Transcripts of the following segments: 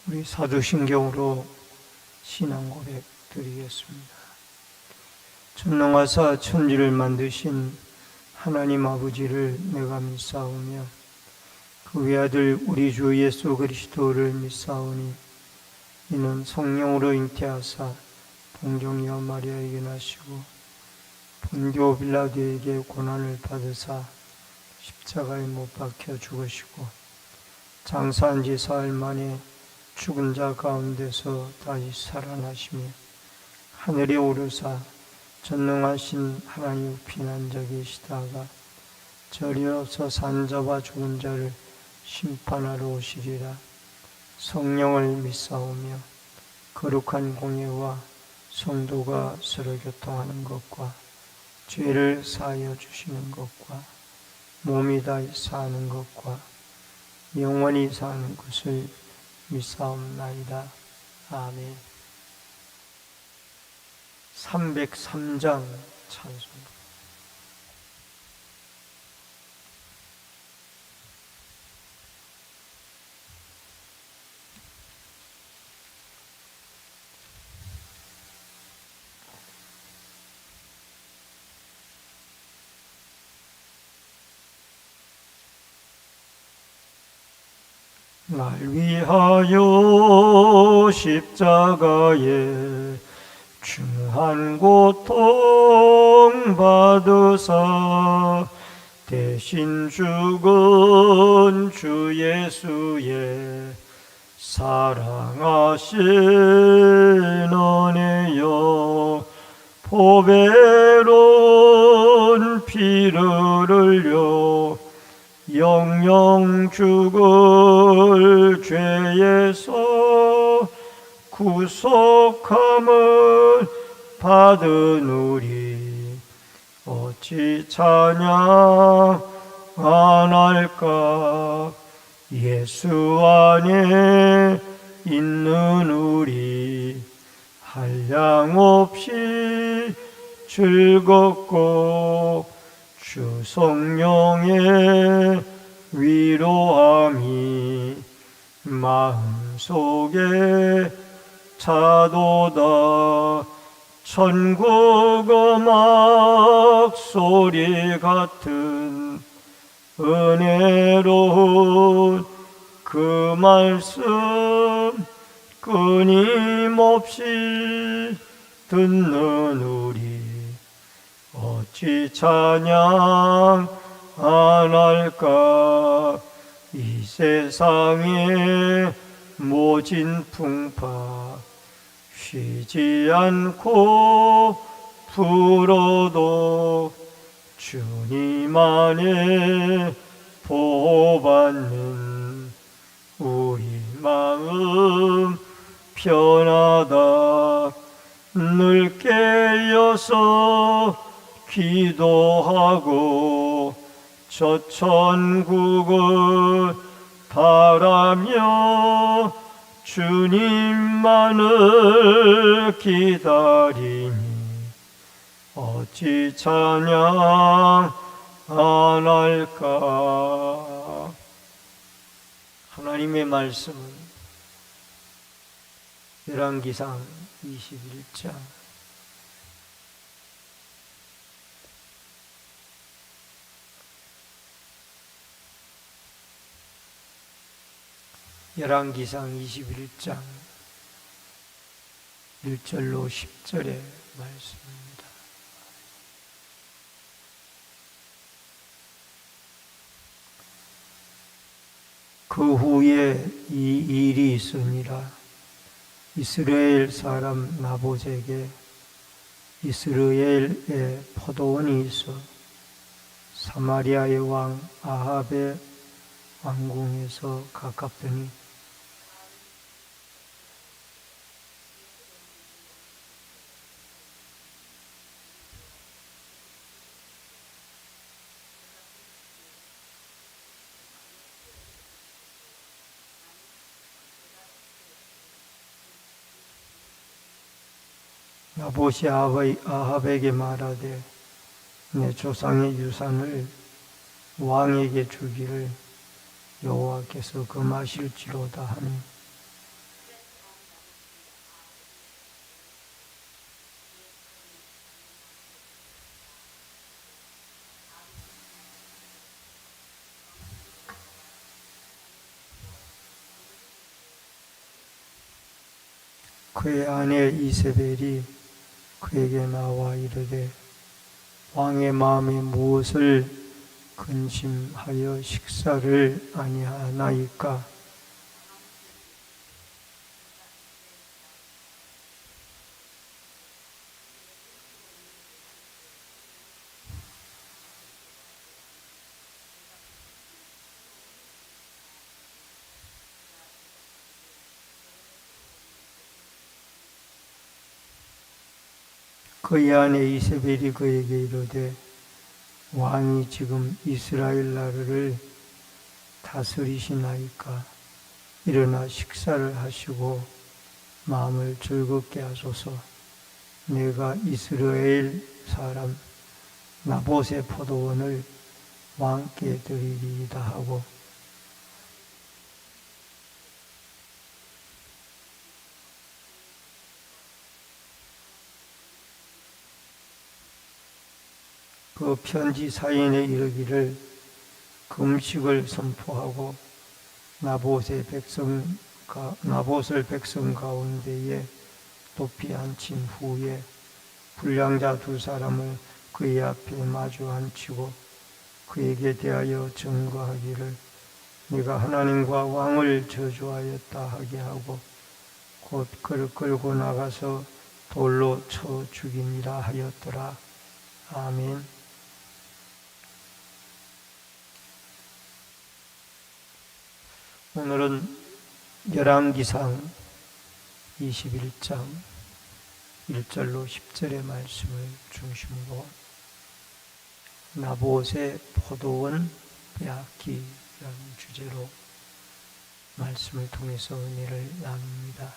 우리 사도신경으로 신앙 고백 드리겠습니다. 전능하사 천지를 만드신 하나님 아버지를 내가 믿사오며 그 외아들 우리 주 예수 그리스도를 믿사오니 이는 성령으로 잉태하사 동정녀 마리아에게 나시고 본디오 빌라도에게 고난을 받으사 십자가에 못 박혀 죽으시고 장사한 지 사흘 만에 죽은 자 가운데서 다시 살아나시며 하늘에 오르사 전능하신 하나님 피난자 계시다가 저리로서 산 자와 죽은 자를 심판하러 오시리라. 성령을 믿사오며 거룩한 공예와 성도가 서로 교통하는 것과 죄를 사하여 주시는 것과 몸이 다시 사는 것과 영원히 사는 것을 믿사옵나이다. 아멘. 303장 찬송. 날 위하여 십자가에 중한 고통 받으사 대신 죽은 주 예수의 사랑하신 은혜여 보배로운 피를 흘려 영영 죽을 죄에서 구속함을 받은 우리 어찌 찬양 안 할까. 예수 안에 있는 우리 한량없이 즐겁고 주 성령의 위로함이 마음속에 차도다. 천국 음악 소리 같은 은혜로운 그 말씀 끊임없이 듣는 우리 어찌 찬양 안 할까. 이 세상의 모진 풍파 쉬지 않고 불어도 주님 안에 보호받는 우리 마음 편하다. 늘 깨어서 기도하고 저 천국을 바라며 주님만을 기다리니 어찌 찬양 안 할까. 하나님의 말씀은 열왕기상 21장 열왕기상 21장 1절로 10절의 말씀입니다. 그 후에 이 일이 있으니라. 이스라엘 사람 나봇에게 이스라엘에 포도원이 있어 사마리아의 왕 아합의 왕궁에서 가깝더니 나봇이 아합에게 말하되 내 조상의 유산을 왕에게 주기를 여호와께서 금하실지로다 하니 그의 아내 이세벨이 그에게 나와 이르되 왕의 마음에 무엇을 근심하여 식사를 아니하나이까? 그의 아내 이세벨이 그에게 이르되 왕이 지금 이스라엘 나라를 다스리시나이까? 일어나 식사를 하시고 마음을 즐겁게 하소서. 내가 이스라엘 사람 나봇의 포도원을 왕께 드리리이다 하고 그 편지 사인에 이르기를 금식을 선포하고 나봇을 백성 가운데에 높이 앉힌 후에 불량자 두 사람을 그의 앞에 마주 앉히고 그에게 대하여 증거하기를 네가 하나님과 왕을 저주하였다 하게 하고 곧 그를 끌고 나가서 돌로 쳐 죽이니라 하였더라. 아멘. 오늘은 열왕기상 21장 1절로 10절의 말씀을 중심으로 나봇의 포도원 빼앗기라는 주제로 말씀을 통해서 은혜를 나눕니다.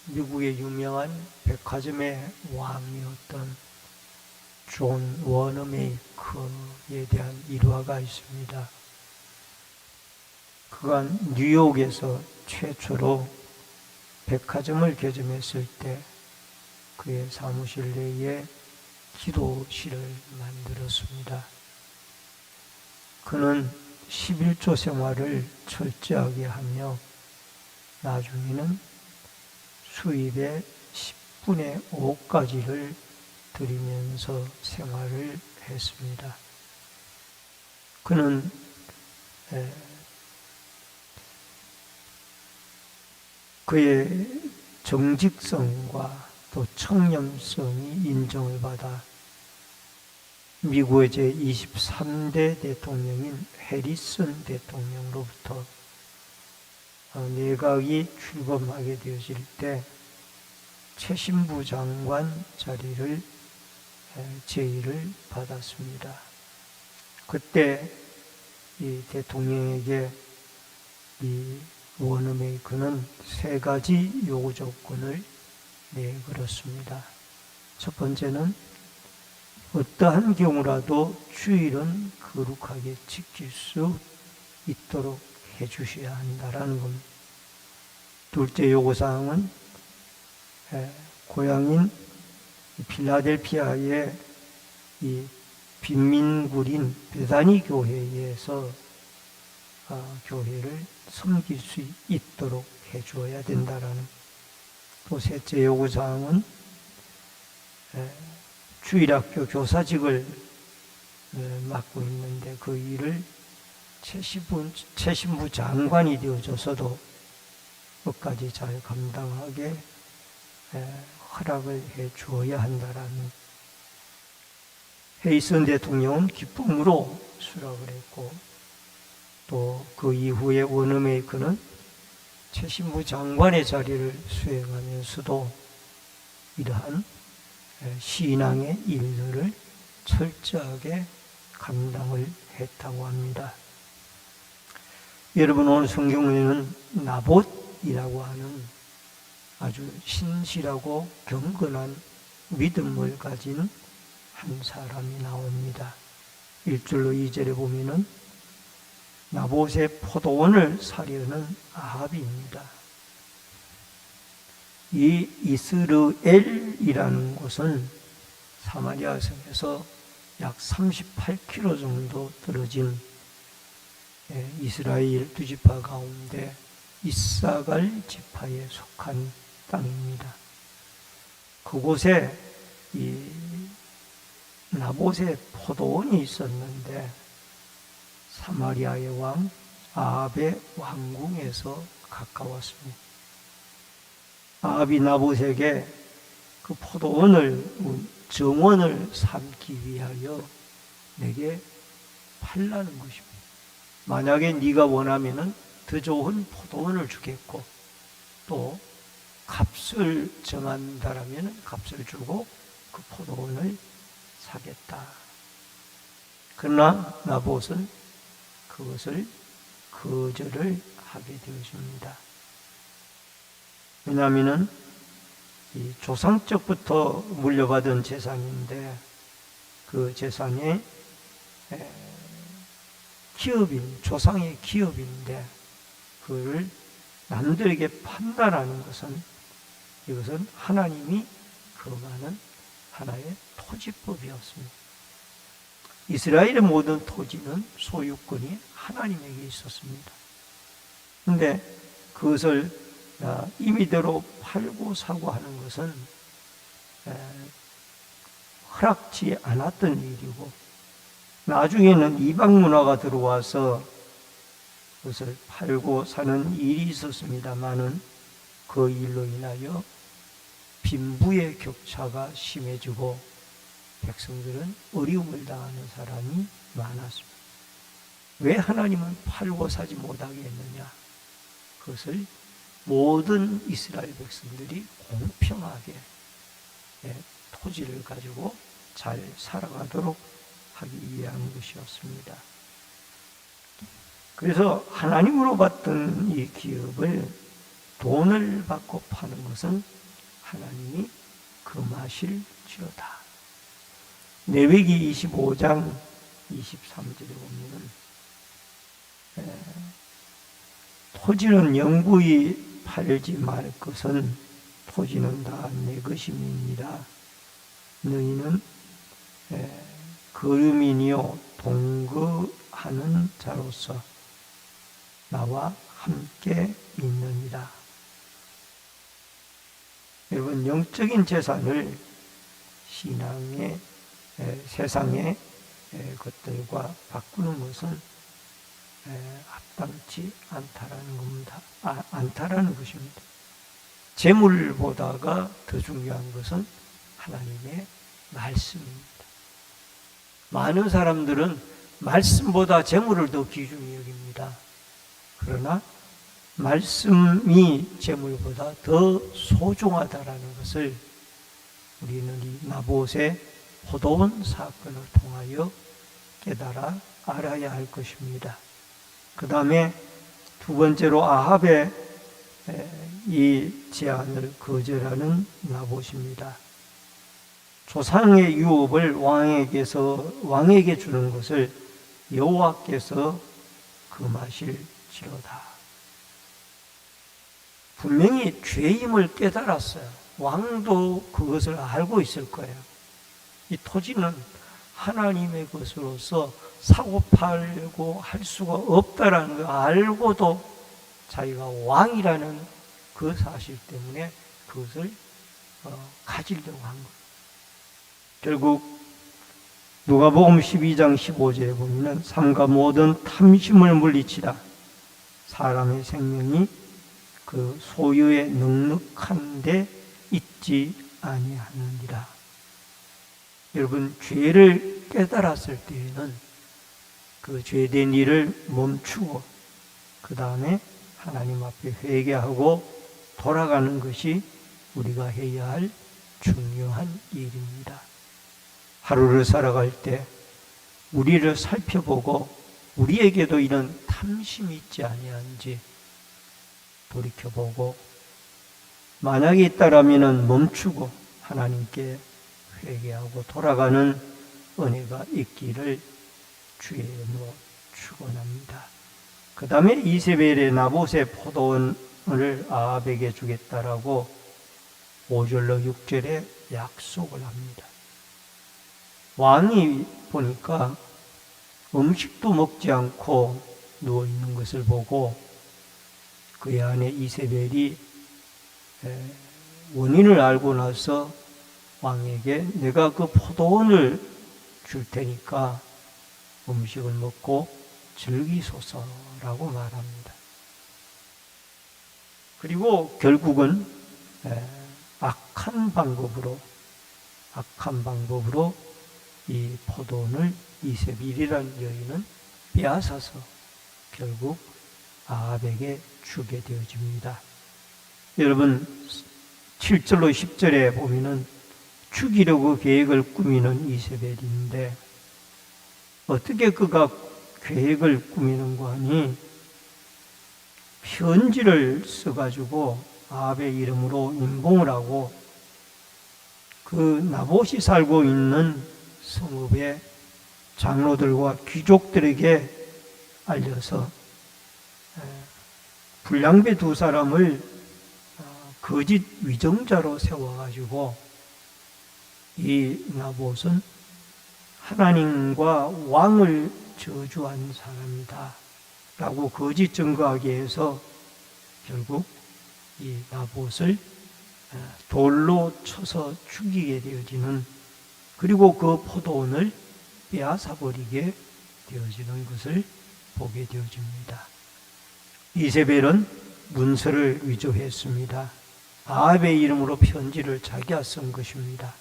미국의 유명한 백화점의 왕이었던 존 워너메이커에 대한 일화가 있습니다. 그가 뉴욕에서 최초로 백화점을 개점했을 때 그의 사무실 내에 기도실을 만들었습니다. 그는 11조 생활을 철저하게 하며 나중에는 수입의 10분의 5까지를 드리면서 생활을 했습니다. 그는 그의 정직성과 또 청렴성이 인정을 받아 미국의 제23대 대통령인 해리슨 대통령으로부터 내각이 출범하게 되어질 때 최신부 장관 자리를 제의를 받았습니다. 그때 이 대통령에게 이 워너메이커는 세 가지 요구 조건을 내걸었습니다. 첫 번째는 어떠한 경우라도 주일은 거룩하게 지킬 수 있도록 해주셔야 한다라는 겁니다. 둘째 요구사항은 고향인 필라델피아의 이 빈민굴인 베다니 교회에서 교회를 섬길 수 있도록 해주어야 된다라는. 또 셋째 요구사항은 주일학교 교사직을 맡고 있는데 그 일을 최신부 장관이 되어져서도 끝까지 잘 감당하게 허락을 해 주어야 한다라는. 해리슨 대통령은 기쁨으로 수락을 했고 또 그 이후에 워너메이커는 최신부 장관의 자리를 수행하면서도 이러한 신앙의 일들을 철저하게 감당을 했다고 합니다. 여러분, 오늘 성경에는 나봇이라고 하는 아주 신실하고 경건한 믿음을 가진 한 사람이 나옵니다. 1절로 2절에 보면은 나봇의 포도원을 사려는 아합입니다. 이 이스르엘이라는 곳은 사마리아 성에서 약 38km 정도 떨어진 이스라엘 12지파 가운데 이사갈 지파에 속한 땅입니다. 그곳에 이 나봇의 포도원이 있었는데 사마리아의 왕 아합의 왕궁에서 가까웠습니다. 아합이 나봇에게 그 포도원을 정원을 삼기 위하여 내게 팔라는 것입니다. 만약에 네가 원하면은 더 좋은 포도원을 주겠고 또 값을 정한다라면 값을 주고 그 포도원을 사겠다. 그러나 나봇은 그것을 거절을 하게 되었습니다. 왜냐하면 이 조상적부터 물려받은 재산인데 그 재산이 조상의 기업인데 그를 남들에게 판다라는 것은 이것은 하나님이 금하는 하나의 토지법이었습니다. 이스라엘의 모든 토지는 소유권이 하나님에게 있었습니다. 그런데 그것을 임의대로 팔고 사고 하는 것은 허락지 않았던 일이고 나중에는 이방 문화가 들어와서 그것을 팔고 사는 일이 있었습니다마는 그 일로 인하여 빈부의 격차가 심해지고 백성들은 어려움을 당하는 사람이 많았습니다. 왜 하나님은 팔고 사지 못하게 했느냐? 그것을 모든 이스라엘 백성들이 공평하게 토지를 가지고 잘 살아가도록 하기 위한 것이었습니다. 그래서 하나님으로 받던 이 기업을 돈을 받고 파는 것은 하나님이 금하실지어다. 레위기 25장 23절에 보면 토지는 영구히 팔지 말 것은 토지는 다 내 것임이니라. 너희는 거류민이요 동거하는 자로서 나와 함께 있느니라. 여러분, 영적인 재산을 신앙의 세상의 것들과 바꾸는 것은 합당치 않다라는 겁니다. 않다라는 것입니다. 재물보다가 더 중요한 것은 하나님의 말씀입니다. 많은 사람들은 말씀보다 재물을 더 귀중히 여깁니다. 그러나 말씀이 재물보다 더 소중하다라는 것을 우리는 이 나봇의 포도원 사건을 통하여 깨달아 알아야 할 것입니다. 그 다음에 두 번째로 아합의 이 제안을 거절하는 나봇입니다. 조상의 유업을 왕에게 주는 것을 여호와께서 금하실지로다. 분명히 죄임을 깨달았어요. 왕도 그것을 알고 있을 거예요. 이 토지는 하나님의 것으로서 사고 팔고 할 수가 없다라는 걸 알고도 자기가 왕이라는 그 사실 때문에 그것을 가지려고 한 거예요. 결국 누가복음 12장 15절에 보면 삼가 모든 탐심을 물리치라. 사람의 생명이 그 소유에 넉넉한 데 있지 아니하느니라. 여러분, 죄를 깨달았을 때에는 그 죄된 일을 멈추고 그 다음에 하나님 앞에 회개하고 돌아가는 것이 우리가 해야 할 중요한 일입니다. 하루를 살아갈 때 우리를 살펴보고 우리에게도 이런 탐심이 있지 아니한지 돌이켜보고 만약에 있다라면 멈추고 하나님께 회개하고 돌아가는 은혜가 있기를 주의 이름으로 축원합니다. 그 다음에 이세벨의 나봇의 포도원을 아합에게 주겠다라고 5절로 6절에 약속을 합니다. 왕이 보니까 음식도 먹지 않고 누워있는 것을 보고 그의 아내 이세벨이 원인을 알고 나서 왕에게 내가 그 포도원을 줄 테니까 음식을 먹고 즐기소서라고 말합니다. 그리고 결국은 악한 방법으로 이 포도원을 이세벨이라는 여인은 빼앗아서 결국 아합에게 주게 되어집니다. 여러분 7절로 10절에 보면은 죽이려고 계획을 꾸미는 이세벨인데 어떻게 그가 계획을 꾸미는가 하니 편지를 써가지고 아합의 이름으로 임봉을 하고 그 나봇이 살고 있는 성읍의 장로들과 귀족들에게 알려서 불량배 두 사람을 거짓 위정자로 세워가지고 이 나봇은 하나님과 왕을 저주한 사람이다 라고 거짓 증거하게 해서 결국 이 나봇을 돌로 쳐서 죽이게 되어지는, 그리고 그 포도원을 빼앗아 버리게 되어지는 것을 보게 되어집니다. 이세벨은 문서를 위조했습니다. 아합의 이름으로 편지를 자기가 쓴 것입니다.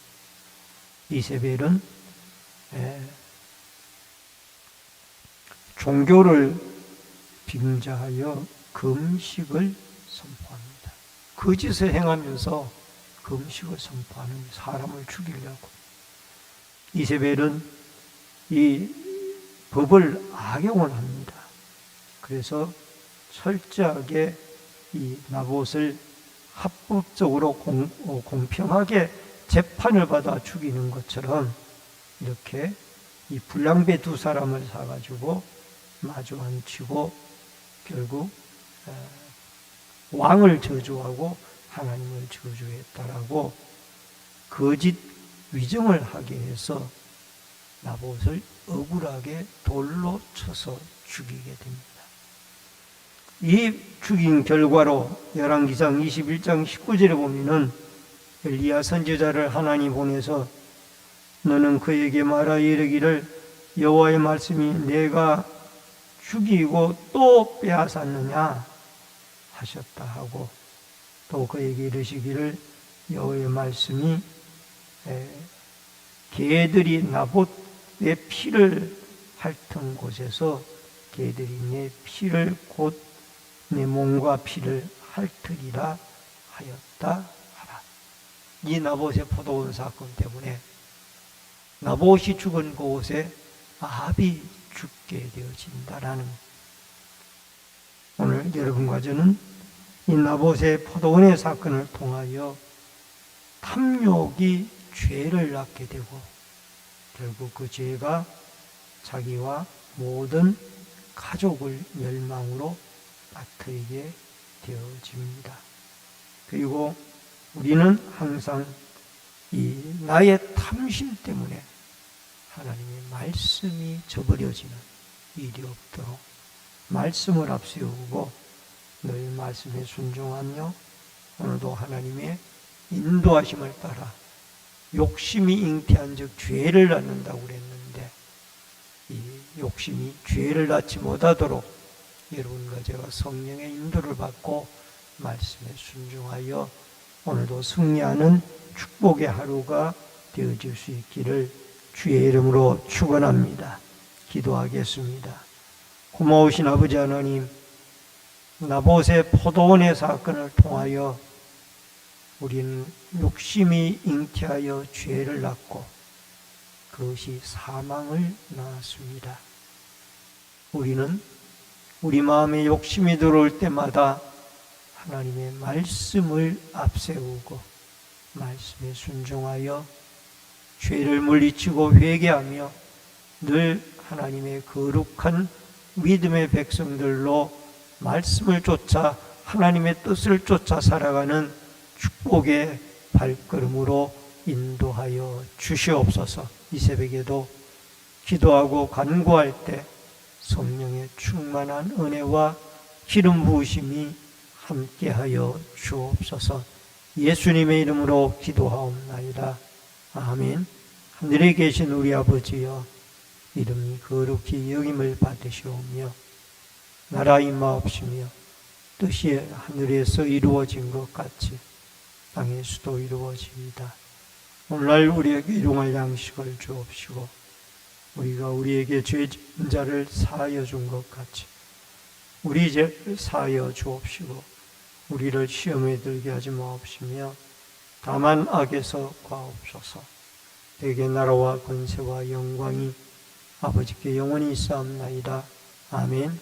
이세벨은 종교를 빙자하여 금식을 선포합니다. 거짓을 행하면서 금식을 선포하는, 사람을 죽이려고. 이세벨은 이 법을 악용을 합니다. 그래서 철저하게 이 나봇을 합법적으로 공평하게 재판을 받아 죽이는 것처럼 이렇게 이 불량배 두 사람을 사가지고 마주 앉히고 결국 왕을 저주하고 하나님을 저주했다라고 거짓 위정을 하게 해서 나봇을 억울하게 돌로 쳐서 죽이게 됩니다. 이 죽인 결과로 열왕기상 21장 19절에 보면은 엘리야 선지자를 하나님 보내서 너는 그에게 말하여 이르기를 여호와의 말씀이 내가 죽이고 또 빼앗았느냐 하셨다 하고, 또 그에게 이르시기를 여호와의 말씀이 개들이 나봇의 피를 핥은 곳에서 개들이 내 피를 곧 내 몸과 피를 핥으리라 하였다 하라. 이 나봇의 포도원 사건 때문에 나봇이 죽은 곳에 아합이 죽게 되어진다라는, 오늘 여러분과 저는 이 나봇의 포도원의 사건을 통하여 탐욕이 죄를 낳게 되고 결국 그 죄가 자기와 모든 가족을 멸망으로 빠뜨리게 되어집니다. 그리고 우리는 항상 이 나의 탐심 때문에 하나님의 말씀이 저버려지는 일이 없도록 말씀을 앞세우고 늘 말씀에 순종하며 오늘도 하나님의 인도하심을 따라 욕심이 잉태한 즉 죄를 낳는다고 그랬는데 이 욕심이 죄를 낳지 못하도록 여러분과 제가 성령의 인도를 받고 말씀에 순종하여 오늘도 승리하는 축복의 하루가 되어질 수 있기를 주의 이름으로 축원합니다. 기도하겠습니다. 고마우신 아버지 하나님, 나봇의 포도원의 사건을 통하여 우리는 욕심이 잉태하여 죄를 낳고 그것이 사망을 낳았습니다. 우리는 우리 마음에 욕심이 들어올 때마다 하나님의 말씀을 앞세우고 말씀에 순종하여 죄를 물리치고 회개하며 늘 하나님의 거룩한 믿음의 백성들로 말씀을 쫓아 하나님의 뜻을 쫓아 살아가는 축복의 발걸음으로 인도하여 주시옵소서. 이 새벽에도 기도하고 간구할 때 성령의 충만한 은혜와 기름 부으심이 함께하여 주옵소서. 예수님의 이름으로 기도하옵나이다. 아멘. 하늘에 계신 우리 아버지여, 이름이 거룩히 여김을 받으시오며 나라 임하옵시며 뜻이 하늘에서 이루어진 것 같이 땅에서도 이루어지이다. 오늘날 우리에게 일용할 양식을 주옵시고 우리가 우리에게 죄진 자를 사하여 준 것 같이 우리 죄를 사하여 주옵시고 우리를 시험에 들게 하지 마옵시며 다만 악에서 구하옵소서. 대개 나라와 권세와 영광이 아버지께 영원히 있사옵나이다. 아멘.